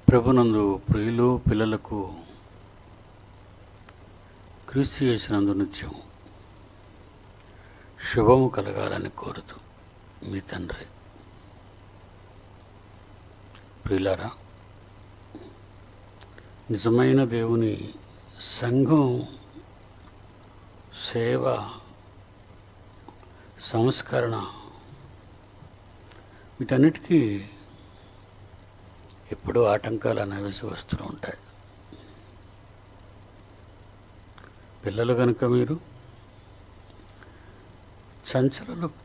ప్రభునందు ప్రియులు పిల్లలకు క్రీస్తు యేసునందు నిత్యం శుభము కలగాలని కోరుతూ మీ తండ్రి. ప్రియులారా, నిజమైన దేవుని సంఘం సేవ, సంస్కరణ వీటన్నిటికీ ఎప్పుడూ ఆటంకాలు అనేవి వస్తూ ఉంటాయి. పిల్లలు కనుక మీరు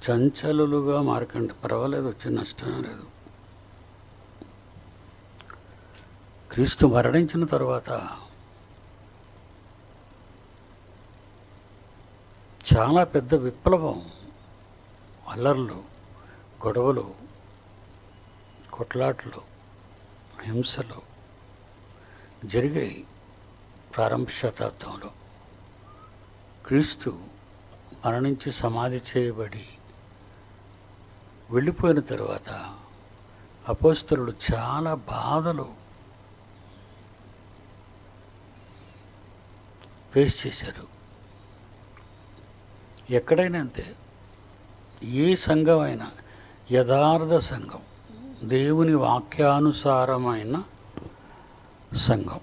చంచలుగా మారకండి. పర్వాలేదు, వచ్చే నష్టం లేదు. క్రీస్తు మరణించిన తర్వాత చాలా పెద్ద విప్లవం, అల్లర్లు, గొడవలు, కొట్లాట్లు, హింసలు జరిగాయి. ప్రారంభ శతాబ్దంలో క్రీస్తు మరణించి సమాధి చేయబడి వెళ్ళిపోయిన తర్వాత అపోస్తలుడు చాలా బాధలు ఫేస్ చేశారు. ఎక్కడైనా అంతే. ఏ సంఘం అయినా యథార్థ సంఘం, దేవుని వాక్యానుసారమైన సంఘం,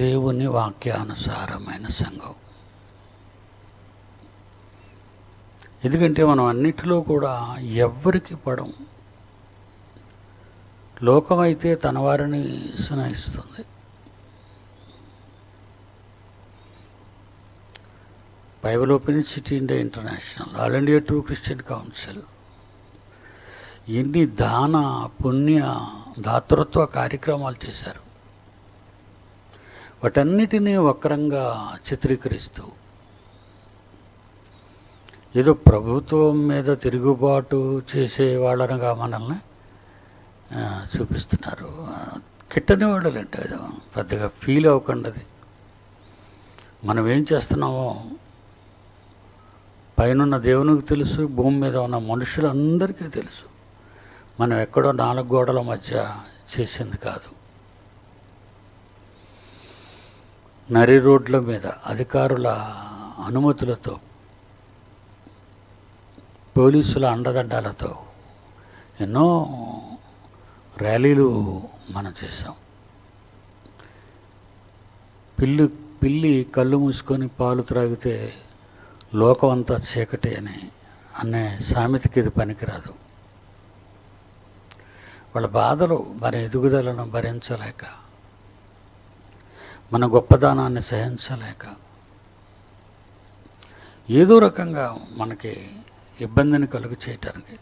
దేవుని వాక్యానుసారమైన సంఘం. ఎందుకంటే మనం అన్నిటిలో కూడా ఎవ్వరికి పడం. లోకమైతే తన వారిని స్నేహిస్తుంది. Bible open city India international, all India true Christian council ఎన్ని దాన పుణ్య దాతృత్వ కార్యక్రమాలు చేశారు. వాటన్నిటినీ వక్రంగా చిత్రీకరిస్తూ ఏదో ప్రభుత్వం మీద తిరుగుబాటు చేసే వాళ్ళనుగా మనల్ని చూపిస్తున్నారు. కిట్టని వాళ్ళంటే పెద్దగా ఫీల్ అవ్వకండి. అది మనం ఏం చేస్తున్నామో పైనున్న దేవునికి తెలుసు, భూమి మీద ఉన్న మనుషులందరికీ తెలుసు. మనం ఎక్కడో 4 గోడల మధ్య చేసింది కాదు. నరి రోడ్ల మీద అధికారుల అనుమతులతో, పోలీసుల అండదండాలతో ఎన్నో ర్యాలీలు మనం చేసాం. పిల్లి కళ్ళు మూసుకొని పాలు త్రాగితే లోకం అంతా చీకటి అనే సామెతకి ఇది పనికిరాదు. వాళ్ళ బాధలు, మన ఎదుగుదలను భరించలేక, మన గొప్పదానాన్ని సహించలేక, ఏదో రకంగా మనకి ఇబ్బందిని కలుగు చేయటానికి.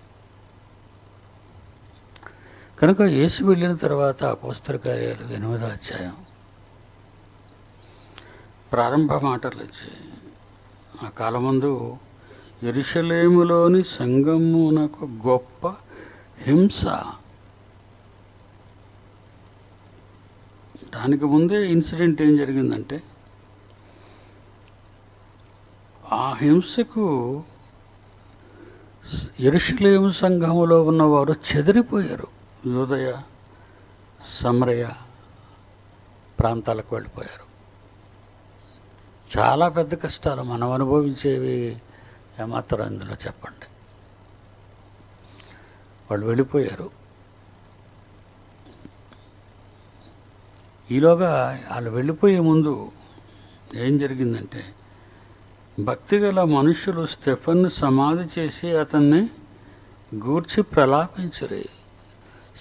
కనుక యేసు వెళ్ళిన తర్వాత అపోస్తల కార్యాలు 8వ అధ్యాయం ప్రారంభ మాటలు వచ్చి, ఆ కాలమందు యెరూషలేములోని సంఘమునకు గొప్ప హింస. దానికి ముందే ఇన్సిడెంట్ ఏం జరిగిందంటే, ఆ హింసకు యెరూషలేము సంఘములో ఉన్నవారు చెదిరిపోయారు. యూదయ, సమరయ ప్రాంతాలకు వెళ్ళిపోయారు. చాలా పెద్ద కష్టాలు మనం అనుభవించేవి ఏమాత్రం ఇందులో చెప్పండి. వాళ్ళు వెళ్ళిపోయారు. ఈలోగా వాళ్ళు వెళ్ళిపోయే ముందు ఏం జరిగిందంటే, భక్తిగల మనుషులు స్టెఫన్ను సమాధి చేసి అతన్ని గూర్చి ప్రలాపించరు.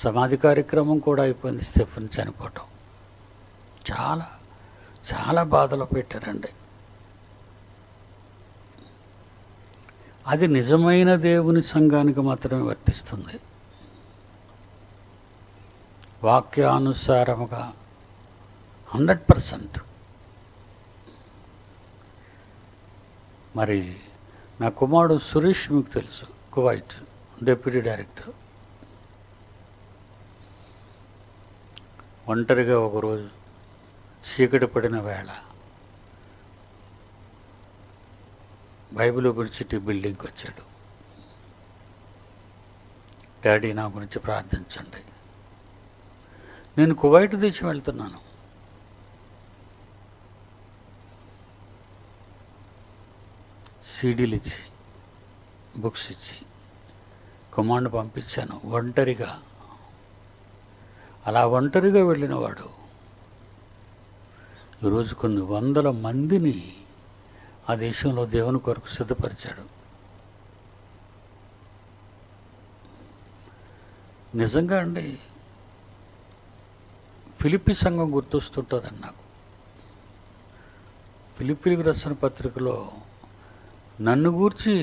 సమాధి కార్యక్రమం కూడా అయిపోయింది. స్టెఫన్ చనిపోవటం చాలా చాలా బాధలు పెట్టారండి. అది నిజమైన దేవుని సంఘానికి మాత్రమే వర్తిస్తుంది. వాక్యానుసారముగా 100%. మరి నా కుమారుడు సురేష్, మీకు తెలుసు, కువైట్ డిప్యూటీ డైరెక్టర్. ఒంటరిగా ఒకరోజు చీకటి పడిన వేళ బైబిల్ యూనివర్సిటీ బిల్డింగ్కి వచ్చాడు. డాడీ నా గురించి ప్రార్థించండి. నేను కువైట్ దేశం వెళ్తున్నాను. సీడీలు ఇచ్చి, బుక్స్ ఇచ్చి, కమాండ్ పంపించాను ఒంటరిగా. అలా ఒంటరిగా వెళ్ళినవాడు ఈరోజు కొన్ని వందల మందిని ఆ దేశంలో దేవుని కొరకు సిద్ధపరిచాడు. నిజంగా అండి, ఫిలిప్పీ సంఘం గుర్తొస్తుంటుందండి నాకు. ఫిలిప్పీలకు రాసిన పత్రికలో నన్ను గూర్చి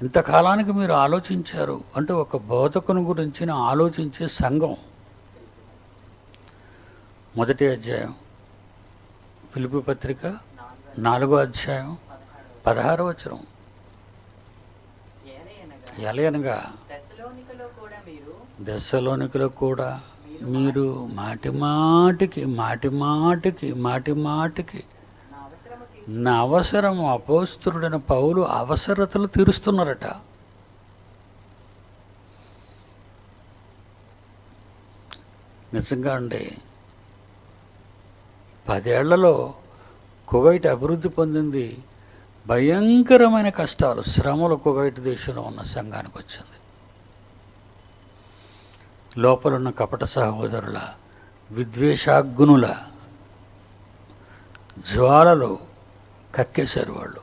ఇంతకాలానికి మీరు ఆలోచించారు అంటే ఒక బోధకుని గురించి ఆలోచించే సంఘం. మొదటి అధ్యాయం ఫిలిప్పీ పత్రిక 4వ అధ్యాయం 16వ వచనం. ఎలయనగా దెస్సలోనికలో కూడా మీరు మాటి మాటికి నా అవసరం అపోస్తలుడైన పౌలు అవసరతలు తీరుస్తున్నారట. నిజంగా అండి, 10 ఏళ్లలో కువైట్ అభివృద్ధి పొందింది. భయంకరమైన కష్టాలు, శ్రమలు కువైట్ దేశంలో ఉన్న సంఘానికి వచ్చింది. లోపలున్న కపట సహోదరుల విద్వేషాగ్నుల జ్వాలలు కక్కేశారు వాళ్ళు.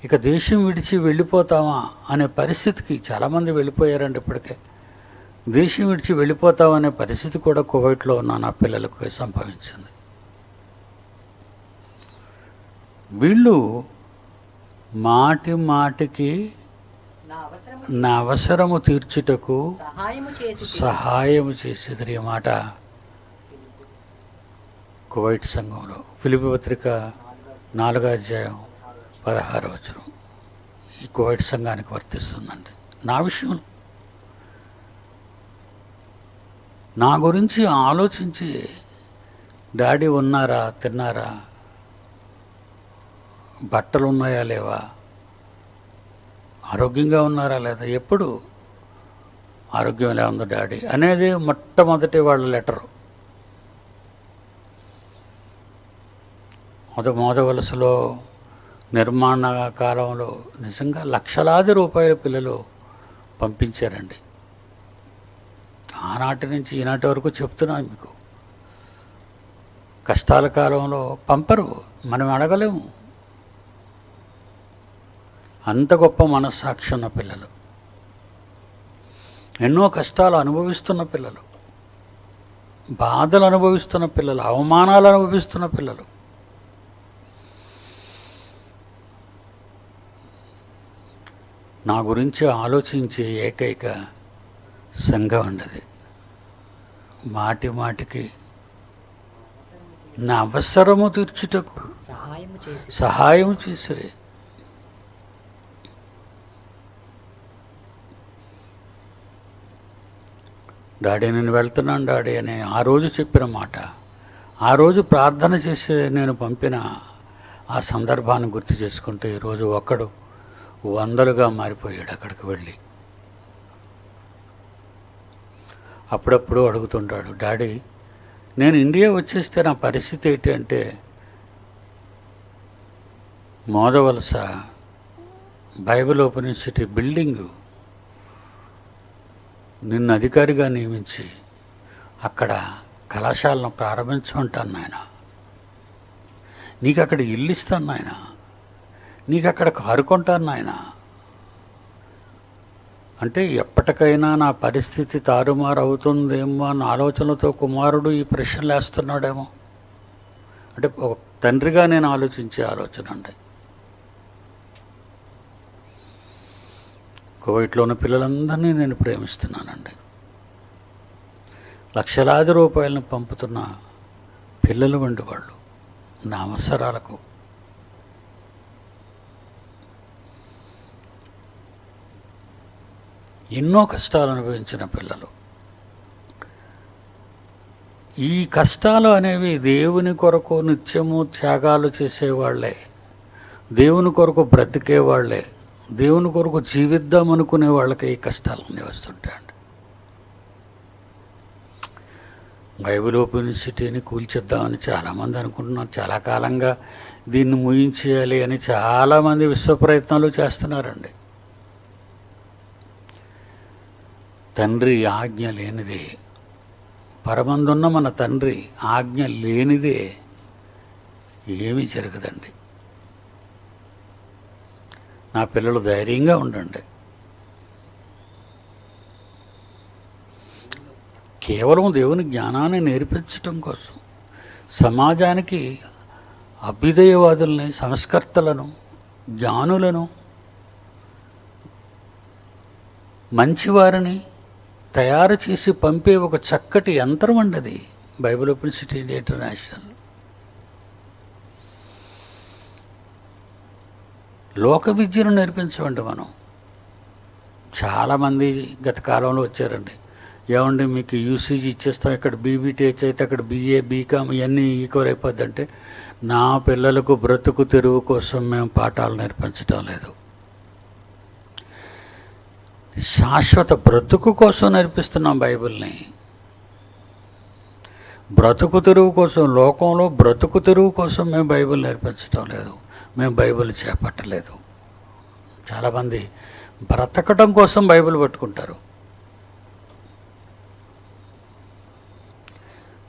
ఇక దేశం విడిచి వెళ్ళిపోతామా అనే పరిస్థితికి చాలామంది వెళ్ళిపోయారండి. ఇప్పటికే దేశం విడిచి వెళ్ళిపోతామనే పరిస్థితి కూడా కువైట్లో ఉన్న నా పిల్లలకు సంభవించింది. వీళ్ళు మాటికి నా అవసరము తీర్చుటకు సహాయము చేసేది. ఈ మాట కువైట్ సంఘంలో ఫిలిప్పీ పత్రిక 4వ అధ్యాయం 16వ వచనం ఈ కువైట్ సంఘానికి వర్తిస్తుందండి. నా విషయంలో నా గురించి ఆలోచించి, డాడీ ఉన్నారా, తిన్నారా, బట్టలు ఉన్నాయా లేవా, ఆరోగ్యంగా ఉన్నారా లేదా, ఎప్పుడు ఆరోగ్యం ఎలా ఉందో డాడీ అనేది మొట్టమొదటి వాళ్ళ లెటరు. మోదవలసలో నిర్మాణ కాలంలో నిజంగా లక్షలాది రూపాయల పిల్లలు పంపించారండి. ఆనాటి నుంచి ఈనాటి వరకు చెప్తున్నాను మీకు. కష్టాల కాలంలో పంపరు, మనం అడగలేము. అంత గొప్ప మనస్సాక్షి ఉన్న పిల్లలు, ఎన్నో కష్టాలు అనుభవిస్తున్న పిల్లలు, బాధలు అనుభవిస్తున్న పిల్లలు, అవమానాలు అనుభవిస్తున్న పిల్లలు. నా గురించి ఆలోచించే ఏకైక సంఘం ఉండదు. మాటికి నా అవసరము తీర్చుటకు సహాయం చేసిరే. డాడీ నేను వెళ్తున్నాను డాడీ అని ఆ రోజు చెప్పిన మాట, ఆ రోజు ప్రార్థన చేసి నేను పంపిన ఆ సందర్భాన్ని గుర్తు చేసుకుంటే ఈరోజు ఒక్కడు వందలుగా మారిపోయాడు అక్కడికి వెళ్ళి. అప్పుడప్పుడు అడుగుతుంటాడు, డాడీ నేను ఇండియా వచ్చేస్తే నా పరిస్థితి ఏంటి అంటే, Modavalasa Bible open university building నిన్ను అధికారిగా నియమించి అక్కడ కళాశాలను ప్రారంభించమంటాను నాయన, నీకు అక్కడ ఇల్లు ఇస్తాను నాయన, నీకు అక్కడ కారు కొంటాను నాయన అంటే, ఎప్పటికైనా నా పరిస్థితి తారుమారు అవుతుందేమో అన్న ఆలోచనలతో కుమారుడు ఈ ప్రశ్నలు వేస్తున్నాడేమో. అంటే ఒక తండ్రిగా నేను ఆలోచించే ఆలోచన అండి. కువైట్లో ఉన్న పిల్లలందరినీ నేను ప్రేమిస్తున్నానండి. లక్షలాది రూపాయలను పంపుతున్న పిల్లలు వంటి వాళ్ళు నా అవసరాలకు. ఎన్నో కష్టాలు అనుభవించిన పిల్లలు. ఈ కష్టాలు అనేవి దేవుని కొరకు నిత్యము త్యాగాలు చేసేవాళ్లే, దేవుని కొరకు బ్రతికేవాళ్లే దేవుని కొరకు జీవిద్దాం అనుకునే వాళ్ళకి ఈ కష్టాలన్నీ వస్తుంటాయండి. బైబిల్ యూనివర్సిటీని కూల్చేద్దామని చాలామంది అనుకుంటున్నారు. చాలా కాలంగా దీన్ని ముయించేయాలి అని చాలామంది విశ్వ ప్రయత్నాలు చేస్తున్నారండి. తండ్రి ఆజ్ఞ లేనిదే, పరమందున్న మన తండ్రి ఆజ్ఞ లేనిదే ఏమీ జరగదండి. నా పిల్లలు ధైర్యంగా ఉండండి. కేవలం దేవుని జ్ఞానాన్ని నేర్పించటం కోసం, సమాజానికి అభ్యుదయవాదుల్ని, సంస్కర్తలను, జ్ఞానులను, మంచివారిని తయారు చేసి పంపే ఒక చక్కటి యంత్రం అండి అది బైబిల్ యూనివర్సిటీ ఇంటర్నేషనల్. లోక విద్యను నేర్పించమండి మనం. చాలామంది గత కాలంలో వచ్చారండి, ఏమండి మీకు యూసీజీ ఇచ్చేస్తాం, ఇక్కడ బీబీటీహెచ్ అయితే అక్కడ బీఏ బీకామ్ ఇవన్నీ ఈక్వల్ అయిపోద్దంటే, నా పిల్లలకు బ్రతుకు తెరువు కోసం మేము పాఠాలు నేర్పించడం లేదు. శాశ్వత బ్రతుకు కోసం నేర్పిస్తున్నాం బైబిల్ని. బ్రతుకు తెరువు కోసం, లోకంలో బ్రతుకు తెరువు కోసం మేము బైబిల్ నేర్పించడం లేదు, మేము బైబిల్ చేపట్టలేదు. చాలామంది బ్రతకటం కోసం బైబిల్ పట్టుకుంటారు.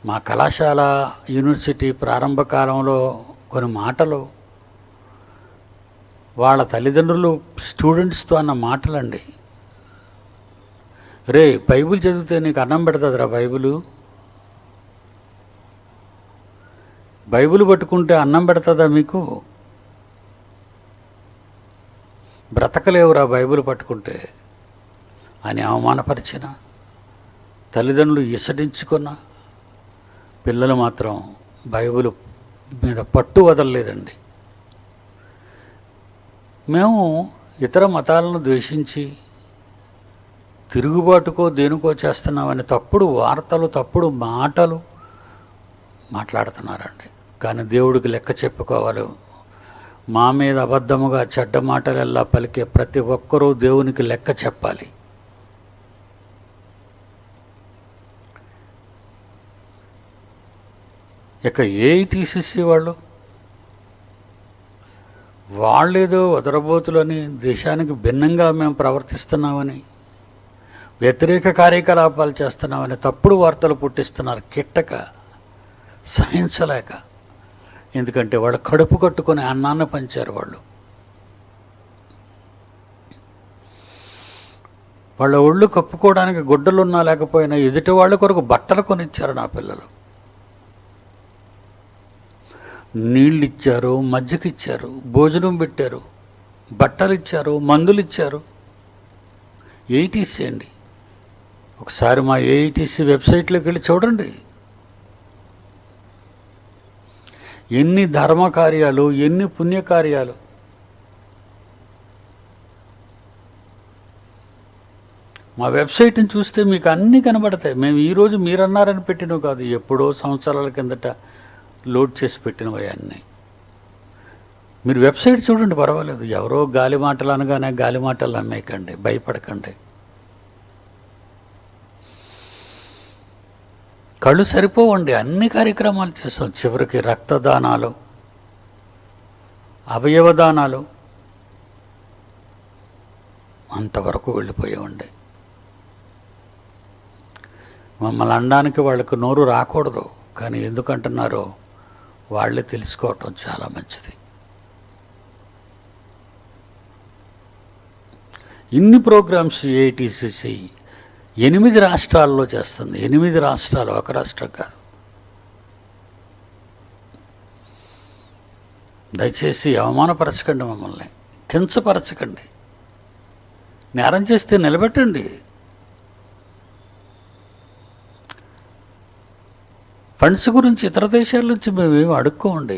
మా కళాశాల యూనివర్సిటీ ప్రారంభ కాలంలో కొన్ని మాటలు వాళ్ళ తల్లిదండ్రులు స్టూడెంట్స్తో అన్న మాటలండి. రే, బైబిల్ చదివితే నీకు అన్నం పెడుతుందిరా బైబిల్ పట్టుకుంటే అన్నం పెడుతుందా మీకు? బ్రతకలేవురా బైబిల్ పట్టుకుంటే అని అవమానపరిచిన తల్లిదండ్రులు ఇసడించుకున్న పిల్లలు మాత్రం బైబిల్ మీద పట్టు వదలలేదండి. మేము ఇతర మతాలను ద్వేషించి తిరుగుబాటుకో దేనికో చేస్తున్నామని తప్పుడు వార్తలు, తప్పుడు మాటలు మాట్లాడుతున్నారండి. కానీ దేవుడికి లెక్క చెప్పుకోవాలి. మా మీద అబద్ధముగా చెడ్డ మాటలెల్లా పలికే ప్రతి ఒక్కరూ దేవునికి లెక్క చెప్పాలి. ఇక ఏఐటీసీసీ వాళ్ళేదో వదరబోతులని, దేశానికి భిన్నంగా మేము ప్రవర్తిస్తున్నామని, వ్యతిరేక కార్యకలాపాలు చేస్తున్నామని తప్పుడు వార్తలు పుట్టిస్తున్నారు. కిట్టక సహించలేక. ఎందుకంటే వాళ్ళు కడుపు కట్టుకొని అన్నాన్ని పంచారు. వాళ్ళ ఒళ్ళు కప్పుకోవడానికి గుడ్డలున్నా లేకపోయినా ఎదుటి వాళ్ళ కొరకు బట్టలు కొనిచ్చారు నా పిల్లలు. నీళ్ళు ఇచ్చారు, మజ్జిగిచ్చారు, భోజనం పెట్టారు, బట్టలు ఇచ్చారు, మందులు ఇచ్చారు. ఏఐటీసీ అండి. ఒకసారి మా ఏఐటీసీ వెబ్సైట్లోకి వెళ్ళి చూడండి. ఎన్ని ధర్మకార్యాలు, ఎన్ని పుణ్యకార్యాలు. మా వెబ్సైట్ని చూస్తే మీకు అన్నీ కనబడతాయి. మేము ఈరోజు మీరన్నారని పెట్టినవి కాదు, ఎప్పుడో సంవత్సరాల కిందట లోడ్ చేసి పెట్టినవి అన్నీ. మీరు వెబ్సైట్ చూడండి, పర్వాలేదు. ఎవరో గాలి మాటలు అనగానే గాలి మాటలు అమ్మేయకండి, భయపడకండి. కళ్ళు సరిపోవండి, అన్ని కార్యక్రమాలు చేస్తాం. చివరికి రక్తదానాలు, అవయవదానాలు అంతవరకు వెళ్ళిపోయామండి. మమ్మల్ని అనడానికి వాళ్ళకు నోరు రాకూడదు, కానీ ఎందుకంటున్నారో వాళ్ళే తెలుసుకోవటం చాలా మంచిది. ఇన్ని ప్రోగ్రామ్స్ ఏఐటీసీసీ 8 రాష్ట్రాల్లో చేస్తుంది. 8 రాష్ట్రాలు, ఒక రాష్ట్రం కాదు. దయచేసి అవమానపరచకండి, మమ్మల్ని కించపరచకండి. నేరం చేస్తే నిలబెట్టండి. ఫండ్స్ గురించి ఇతర దేశాల నుంచి మేమేమి అడుక్కోండి.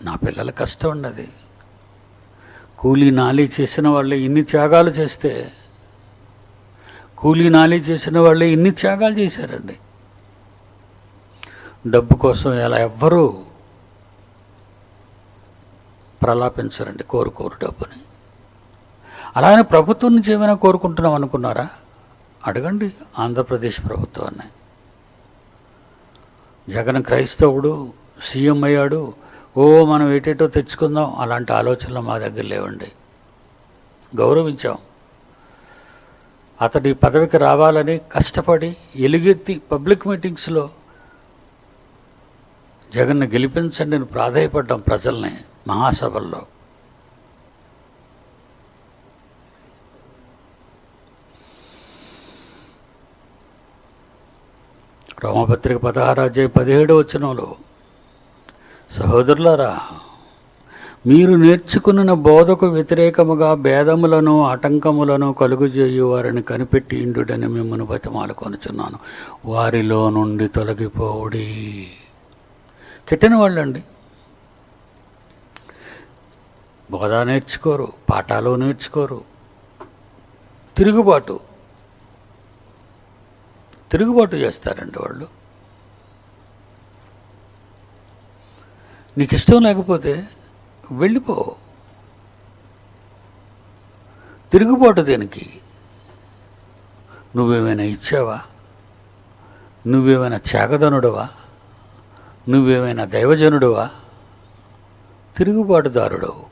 నా పిల్లల కష్టం ఉండదు. కూలీ నాలీ చేసిన వాళ్ళే ఇన్ని త్యాగాలు చేస్తే, కూలీ నాలీ చేసిన వాళ్ళే ఇన్ని త్యాగాలు చేశారండి. డబ్బు కోసం ఎలా ఎవ్వరూ ప్రలాపించరండి, కోరుకోరు డబ్బుని. అలానే ప్రభుత్వం నుంచి ఏమైనా కోరుకుంటున్నాం అనుకున్నారా? అడగండి ఆంధ్రప్రదేశ్ ప్రభుత్వాన్ని. జగన్ క్రైస్తవుడు సీఎం అయ్యాడు, మనం ఏటేటో తెచ్చుకుందాం, అలాంటి ఆలోచనలు మా దగ్గర లేవండి. గౌరవించాం. అతడి పదవికి రావాలని కష్టపడి ఎలుగెత్తి పబ్లిక్ మీటింగ్స్లో జగన్ను గెలిపించండి అని ప్రాధాయపడ్డాం ప్రజల్ని మహాసభల్లో. రోమపత్రిక 16:17 సహోదరులారా, మీరు నేర్చుకున్న బోధకు వ్యతిరేకముగా భేదములను ఆటంకములను కలుగుజేయు వారిని కనిపెట్టి ఇండుడని మిమ్మల్ని బతిమాలుకొనుచున్నాను. వారిలో నుండి తొలగిపోవుడి. తిట్టిన వాళ్ళండి. బోధ నేర్చుకోరు, పాఠాలు నేర్చుకోరు. తిరుగుబాటు చేస్తారండి వాళ్ళు. నీకు ఇష్టం లేకపోతే వెళ్ళిపో. తిరుగుబాటు దేనికి? నువ్వేమైనా ఇచ్చావా? నువ్వేమైనా త్యాగధనుడువా? నువ్వేమైనా దైవజనుడువా? తిరుగుబాటుదారుడవు.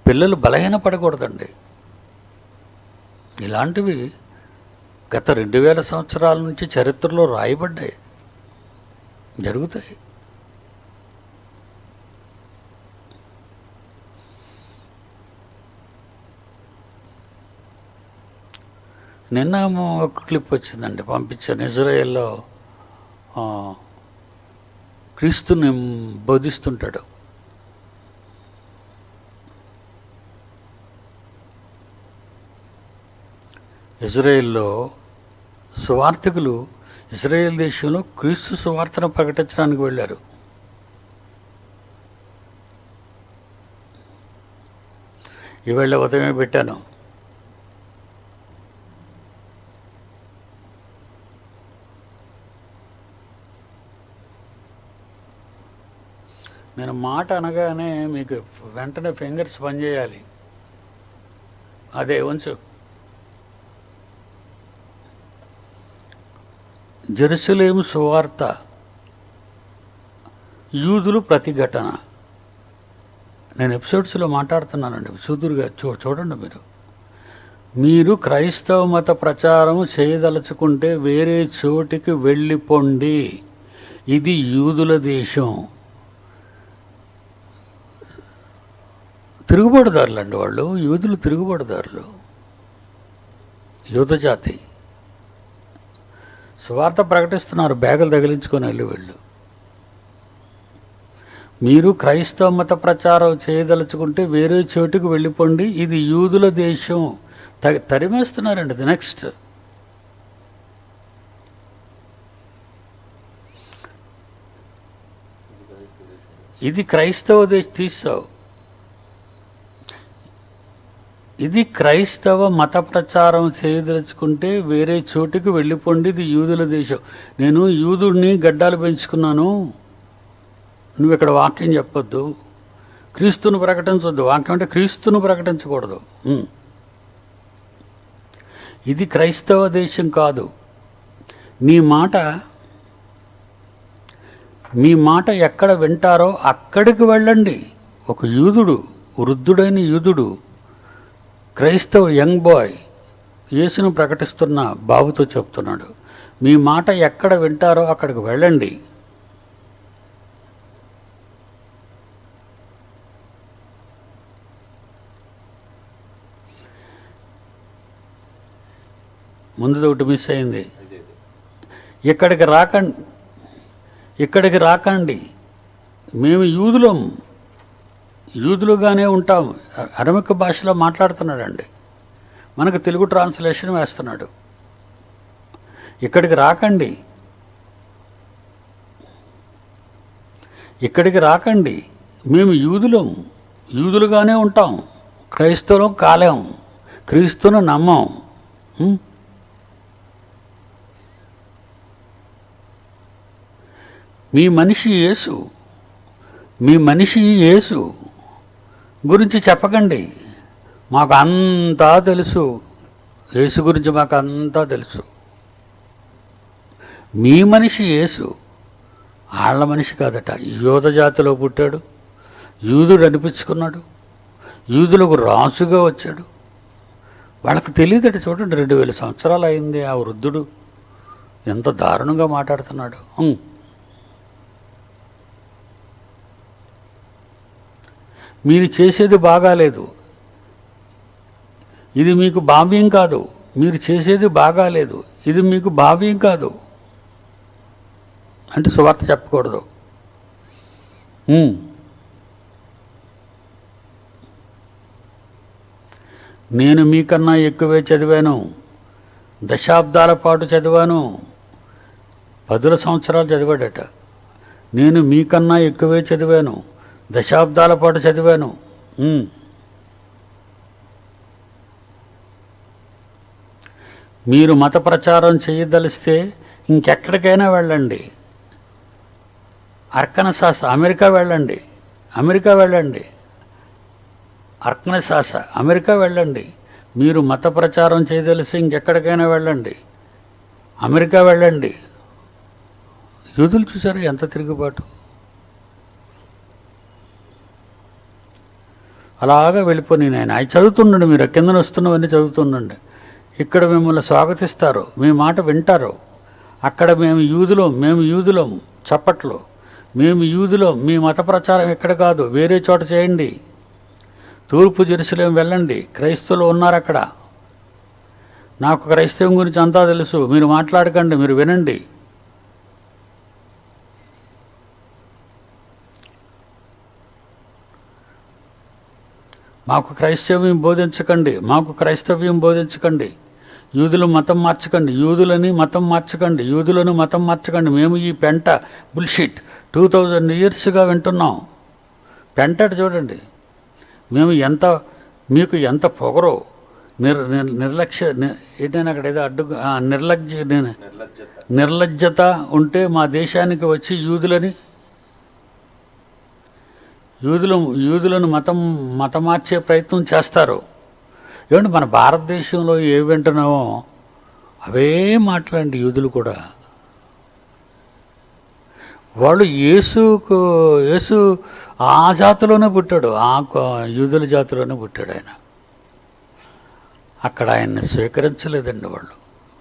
పిల్లలు బలహీనపడకూడదండి. ఇలాంటివి గత 2000 సంవత్సరాల నుంచి చరిత్రలో రాయబడ్డాయి, జరుగుతాయి. నిన్న ఒక క్లిప్ వచ్చిందండి, పంపించాను. ఇజ్రాయెల్లో క్రీస్తుని బోధిస్తుంటాడు. ఇజ్రాయెల్లో సువార్థికులు ఇజ్రాయెల్ దేశంలో క్రీస్తు సువార్తను ప్రకటించడానికి వెళ్ళారు. ఈవేళ ఉదయమే పెట్టాను. నేను మాట అనగానే మీకు వెంటనే ఫింగర్స్ పనిచేయాలి. అదే ఉంచు. జెరూసలేము సువార్త, యూదులు ప్రతిఘటన. నేను ఎపిసోడ్స్లో మాట్లాడుతున్నానండి, సుదురుగా చూడండి. మీరు క్రైస్తవ మత ప్రచారం చేయదలుచుకుంటే వేరే చోటికి వెళ్ళిపోండి. ఇది యూదుల దేశం. తిరుగుబాటుదారులు అండి వాళ్ళు. యూదులు తిరుగుబాటుదారులు, యూద జాతి. సువార్త ప్రకటిస్తున్నారు, బ్యాగులు తగిలించుకొని వెళ్ళు. మీరు క్రైస్తవ మత ప్రచారం చేయదలుచుకుంటే వేరే చోటుకు వెళ్ళిపోండి. ఇది యూదుల దేశం. తరిమేస్తున్నారండి. నెక్స్ట్, ఇది క్రైస్తవ దేశం తీసావు. ఇది క్రైస్తవ మత ప్రచారం చేయదలుచుకుంటే వేరే చోటుకి వెళ్ళిపోండి. ఇది యూదుల దేశం. నేను యూదుడిని, గడ్డాలు పెంచుకున్నాను. నువ్వు ఇక్కడ వాక్యం చెప్పొద్దు, క్రీస్తును ప్రకటించవద్దు. వాక్యం అంటే క్రీస్తును ప్రకటించకూడదు. ఇది క్రైస్తవ దేశం కాదు. మీ మాట ఎక్కడ వింటారో అక్కడికి వెళ్ళండి. ఒక యూదుడు, వృద్ధుడైన యూదుడు, క్రైస్తవ యంగ్ బాయ్ యేసును ప్రకటిస్తున్న బాబుతో చెప్తున్నాడు, మీ మాట ఎక్కడ వింటారో అక్కడికి వెళ్ళండి. ముందుది ఒకటి మిస్ అయింది. ఇక్కడికి రాకండి. మేము యూదులుగానే ఉంటాం. అరమిక భాషలో మాట్లాడుతున్నాడండి. మనకు తెలుగు ట్రాన్స్లేషన్ వేస్తున్నాడు. ఇక్కడికి రాకండి. మేము యూదులుగానే ఉంటాం. క్రైస్తవులం కాలేం. క్రీస్తును నమ్మం. మీ మనిషి యేసు. గురించి చెప్పకండి, మాకు అంతా తెలుసు, యేసు గురించి మాకు అంతా తెలుసు. మీ మనిషి యేసు, వాళ్ళ మనిషి కాదట. యూద జాతిలో పుట్టాడు, యూదుడు అనిపించుకున్నాడు, యూదులకు రాజుగా వచ్చాడు. వాళ్ళకి తెలియదట. చూడండి, 2000 సంవత్సరాలు అయింది. ఆ వృద్ధుడు ఎంత దారుణంగా మాట్లాడుతున్నాడు. మీరు చేసేది బాగాలేదు, ఇది మీకు భావ్యం కాదు. మీరు చేసేది బాగాలేదు, ఇది మీకు భావ్యం కాదు అంటే సువార్త చెప్పకూడదు. నేను మీకన్నా ఎక్కువే చదివాను, దశాబ్దాల పాటు చదివాను. 10 సంవత్సరాలు చదివాడట. నేను మీకన్నా ఎక్కువే చదివాను, దశాబ్దాల పాటు చదివాను. మీరు మత ప్రచారం చేయదలిస్తే ఇంకెక్కడికైనా వెళ్ళండి. అర్కనసాస, అమెరికా వెళ్ళండి. అర్కనసాస, అమెరికా వెళ్ళండి. మీరు మత ప్రచారం చేయదలిసి ఇంకెక్కడికైనా వెళ్ళండి, అమెరికా వెళ్ళండి. యూదులు చూసారు ఎంత తిరుగుబాటు. అలాగా వెళ్ళిపోయి నేను అవి చదువుతుండండి, మీరు కిందన వస్తున్నవన్నీ చదువుతుండండి. ఇక్కడ మిమ్మల్ని స్వాగతిస్తారు, మీ మాట వింటారు. అక్కడ మేము యూదులం చప్పట్లు, మేము యూదులం, మీ మత ప్రచారం ఇక్కడ కాదు, వేరే చోట చేయండి. తూర్పు జెరూసలేం వెళ్ళండి, క్రైస్తవులు ఉన్నారు అక్కడ. నాకు క్రైస్తవం గురించి అంతా తెలుసు, మీరు మాట్లాడకండి, మీరు వినండి. మాకు క్రైస్తవ్యం బోధించకండి, యూదులు మతం మార్చకండి, యూదులను మతం మార్చకండి. మేము ఈ పెంట బుల్షిట్ 2000 ఇయర్స్గా వింటున్నాం. పెంట చూడండి. మేము మీకు ఎంత పొగరో, నిర్లక్ష్య ఏంటైనా అక్కడ ఏదో అడ్డు నిర్లజ్జత ఉంటే మా దేశానికి వచ్చి యూదులను మతం మార్చే ప్రయత్నం చేస్తారు. ఏమంటే మన భారతదేశంలో ఏ వింటున్నామో అవే మాట్లాడండి. యూదులు కూడా వాళ్ళు యేసు ఆ జాతిలోనే పుట్టాడు, యూదుల జాతిలోనే పుట్టాడు ఆయన. అక్కడ ఆయన్ని స్వీకరించలేదండి, వాళ్ళు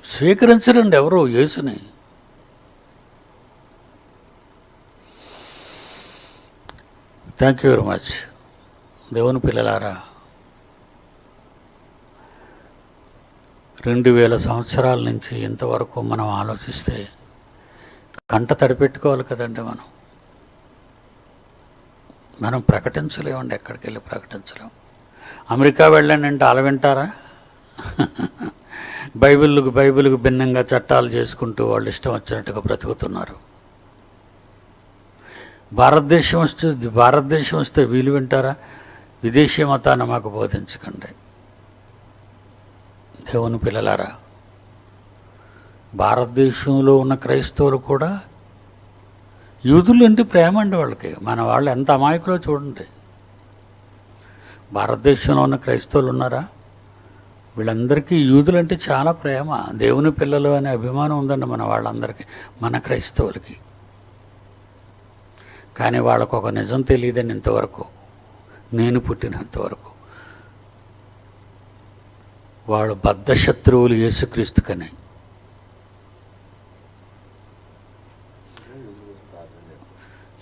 స్వీకరించరండి ఎవరు యేసుని. Thank you very much. దేవుని పిల్లలారా, 2000 సంవత్సరాల నుంచి ఇంతవరకు మనం ఆలోచిస్తే కంట తడిపెట్టుకోవాలి కదండి. మనం ప్రకటించలేమండి, ఎక్కడికి వెళ్ళి ప్రకటించలేము. అమెరికా వెళ్ళండి అంటే అలా వింటారా? బైబిల్కు భిన్నంగా చట్టాలు చేసుకుంటూ వాళ్ళు ఇష్టం వచ్చినట్టుగా బ్రతుకుతున్నారు. భారతదేశం వస్తే వీళ్ళు వింటారా? విదేశీ మతాన్ని మాకు బోధించకండి. దేవుని పిల్లలారా, భారతదేశంలో ఉన్న క్రైస్తవులు కూడా యూదులు అంటే ప్రేమ అండి వాళ్ళకి. మన వాళ్ళు ఎంత అమాయకులో చూడండి. భారతదేశంలో ఉన్న క్రైస్తవులు ఉన్నారా? వీళ్ళందరికీ యూదులంటే చాలా ప్రేమ, దేవుని పిల్లలు అనే అభిమానం ఉందండి మన వాళ్ళందరికీ, మన క్రైస్తవులకి. కానీ వాళ్ళకు ఒక నిజం తెలియదండి ఇంతవరకు, నేను పుట్టినంతవరకు. వాళ్ళు బద్ధశత్రువులు యేసుక్రీస్తుకని.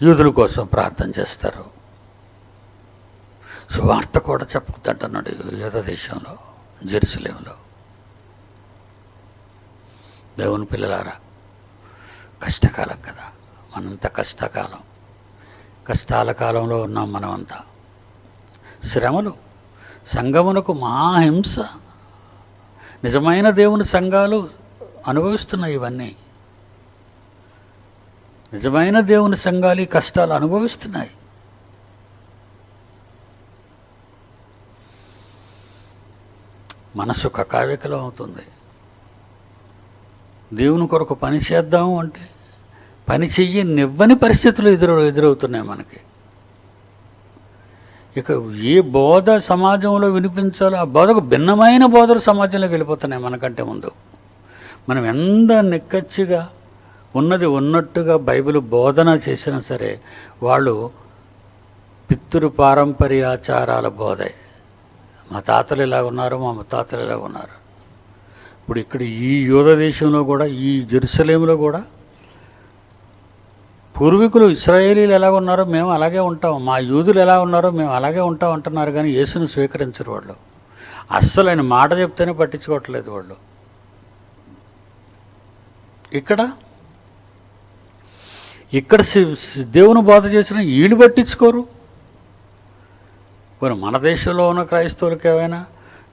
యూదుల కోసం ప్రార్థన చేస్తారు. సువార్త కూడా చెప్పొద్దంటున్నాడు యూద దేశంలో, జెరూసలేంలో. దేవుని పిల్లలారా, కష్టకాలం కదా మనంతా, కష్టాల కాలంలో ఉన్నాం మనమంతా. శ్రమలు, సంఘమునకు మహాహింస. నిజమైన దేవుని సంఘాలు అనుభవిస్తున్నాయి ఇవన్నీ. నిజమైన దేవుని సంఘాలు ఈ కష్టాలు అనుభవిస్తున్నాయి. మనసు కకావికలం అవుతుంది. దేవుని కొరకు పని చేద్దాము అంటే పని చెయ్యనివ్వని పరిస్థితులు ఎదురవుతున్నాయి మనకి. ఇక ఏ బోధ సమాజంలో వినిపించాలో ఆ బోధకు భిన్నమైన బోధలు సమాజంలోకి వెళ్ళిపోతున్నాయి మనకంటే ముందు. మనం ఎంత నిక్కచ్చిగా ఉన్నది ఉన్నట్టుగా బైబిల్ బోధన చేసినా సరే వాళ్ళు పితృ పారంపర్యాచారాల బోధే. మా తాతలు ఇలా ఉన్నారు, మా ముత్తాతలు ఇలా ఉన్నారు. ఇప్పుడు ఇక్కడ ఈ యూద దేశంలో కూడా, ఈ జెరూసలేములో కూడా పూర్వీకులు ఇశ్రాయేలీలు ఎలా ఉన్నారో మేము అలాగే ఉంటాం, మా యూదులు ఎలా ఉన్నారో మేము అలాగే ఉంటాం అంటున్నారు. కానీ యేసును స్వీకరించరు వాళ్ళు. అస్సలు ఆయన మాట చెప్తేనే పట్టించుకోవట్లేదు వాళ్ళు. ఇక్కడ దేవుని బోధ చేసిన వీళ్ళు పట్టించుకోరు. మరి మన దేశంలో ఉన్న క్రైస్తవులకి ఏమైనా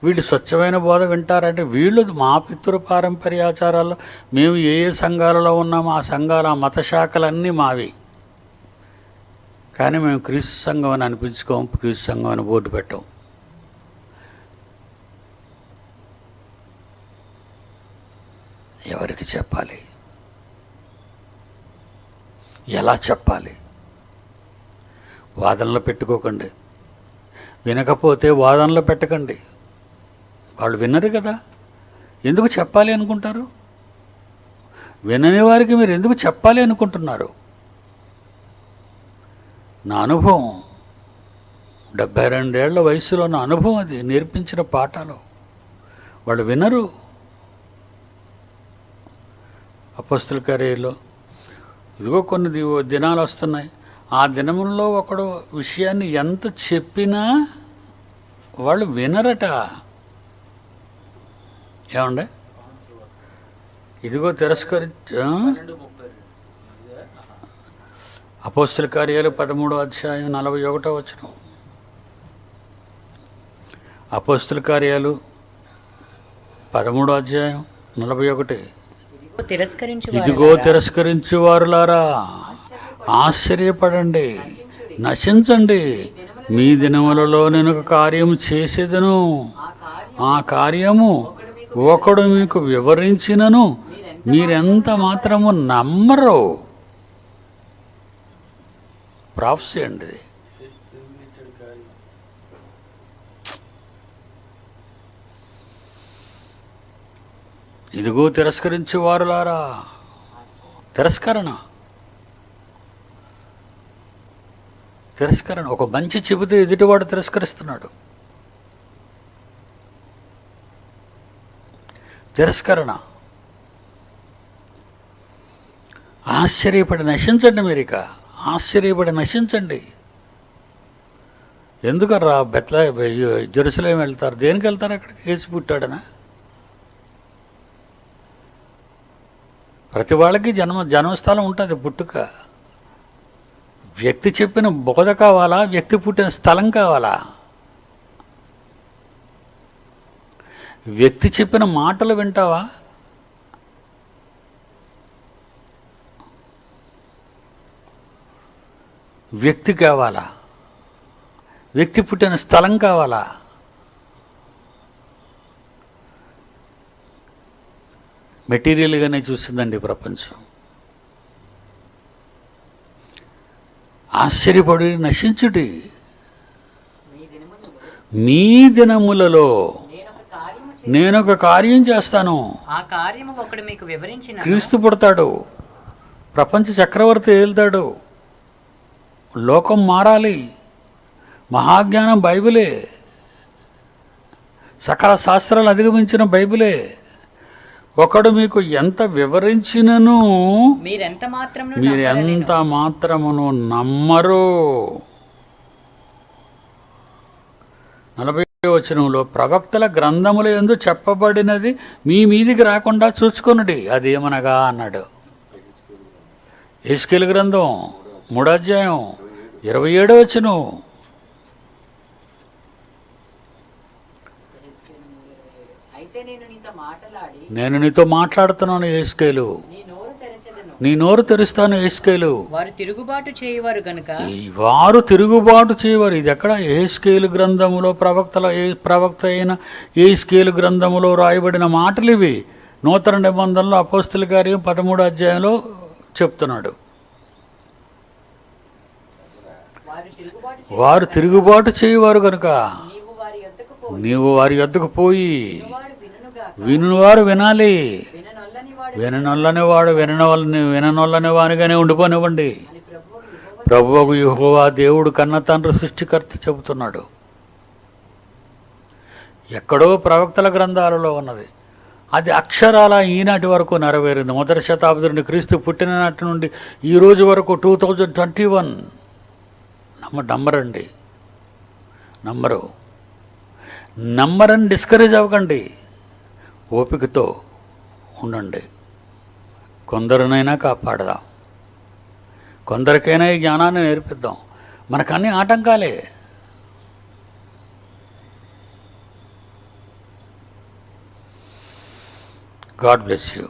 వీళ్ళు స్వచ్ఛమైన బోధ వింటారంటే వీళ్ళు మా పితృ పారంపర్యాచారాల్లో మేము ఏ ఏ సంఘాలలో ఉన్నామో ఆ సంఘాల ఆ మత శాఖలన్నీ మావి. కానీ మేము క్రీస్తు సంఘం అని అనిపించుకోం, క్రీస్తు సంఘం అని బోర్డు పెట్టాం. ఎవరికి చెప్పాలి? ఎలా చెప్పాలి? వాదనలో పెట్టుకోకండి. వినకపోతే వాదనలో పెట్టకండి. వాళ్ళు వినరు కదా, ఎందుకు చెప్పాలి అనుకుంటారు? వినని వారికి మీరు ఎందుకు చెప్పాలి అనుకుంటున్నారు? నా అనుభవం, 72 ఏళ్ల వయసులో నా అనుభవం, అది నేర్పించిన పాఠాలు. వాళ్ళు వినరు. అపోస్తల కార్యాల్లో ఇదిగో కొన్ని దినాలు వస్తున్నాయి, ఆ దినములలో ఒకడు విషయాన్ని ఎంత చెప్పినా వాళ్ళు వినరట. ఏమండే? ఇదిగో అపోస్తల కార్యాలు 13వ అధ్యాయం 41వ వచనం. అపోస్తల కార్యాలు 13వ అధ్యాయం 41. ఇదిగో తిరస్కరించు వారులారా, ఆశ్చర్యపడండి, నశించండి. మీ దినములలో నేను ఒక కార్యము చేసేదను, ఆ కార్యము ఒకడు మీకు వివరించినను మీరెంత మాత్రము నమ్మరు. ప్రాఫెసీ అండి. ఇదిగో తిరస్కరించు వారులారా, తిరస్కరణ. ఒక మంచి చెబితే ఎదుటివాడు తిరస్కరిస్తున్నాడు. తిరస్కరణ. ఆశ్చర్యపడి నశించండి. మీరు ఇక ఆశ్చర్యపడి నశించండి. ఎందుకర్రా జెరూసలేం వెళ్తారు? దేనికి వెళ్తారు? అక్కడికి యేసు పుట్టాడనా? ప్రతి వాళ్ళకి జన్మస్థలం ఉంటుంది, పుట్టుక. వ్యక్తి చెప్పిన బోధ కావాలా? వ్యక్తి పుట్టిన స్థలం కావాలా? వ్యక్తి చెప్పిన మాటలు వింటావా? వ్యక్తి కావాలా? వ్యక్తి పుట్టిన స్థలం కావాలా? మెటీరియల్గానే చూసిందండి ప్రపంచం. ఆశ్చర్యపడి నశించుడి. మీ దినములలో నేనొక కార్యం చేస్తాను. క్రీస్తు పుడతాడు, ప్రపంచ చక్రవర్తి ఏలుతాడు, లోకం మారాలి. మహాజ్ఞానం బైబిలే, సకల శాస్త్రాలు అధిగమించిన బైబిలే. ఒకడు మీకు ఎంత వివరించినను మీరెంత మాత్రమును నమ్మరు. 40వ వచనంలో ప్రవక్తల గ్రంథముల యందు చెప్పబడినది మీ మీదికి రాకుండా చూసుకొనుడి. అదేమనగా అన్నాడు. యెహెజ్కేలు గ్రంథం 3వ అధ్యాయం 27వ వచనం. నేను నీతో మాట్లాడుతున్నాను యెహెజ్కేలు, నీ నోరు తెరుస్తాను యెహెజ్కేలు. వారు తిరుగుబాటు చేయవారు. ఇది ఎక్కడ? యెహెజ్కేలు గ్రంథములో ప్రవక్త అయిన యెహెజ్కేలు గ్రంథములో రాయబడిన మాటలు ఇవి. నూతన నిబంధనలో అపోస్తల కార్యం 13వ అధ్యాయంలో చెప్తున్నాడు. వారు తిరుగుబాటు చేయవారు కనుక నీవు వారి యొద్దకు పోయి వినువారు వినాలి, విననొల్లని వాడు విననొల్లని వానిగానే ఉండిపోనివ్వండి. ప్రభువుకు యెహోవా దేవుడు కన్న తండ్రి సృష్టికర్త చెబుతున్నాడు. ఎక్కడో ప్రవక్తల గ్రంథాలలో ఉన్నది, అది అక్షరాల ఈనాటి వరకు నెరవేరింది. మొదటి శతాబ్దం నుండి క్రీస్తు పుట్టిన నాటి నుండి ఈ రోజు వరకు 2021 నమ్మరండి, నమ్మరని డిస్కరేజ్ అవ్వకండి, ఓపికతో ఉండండి. కొందరినైనా కాపాడదాం, కొందరికైనా ఈ జ్ఞానాన్ని నేర్పిద్దాం. మనకన్నీ ఆటంకాలే. God bless you.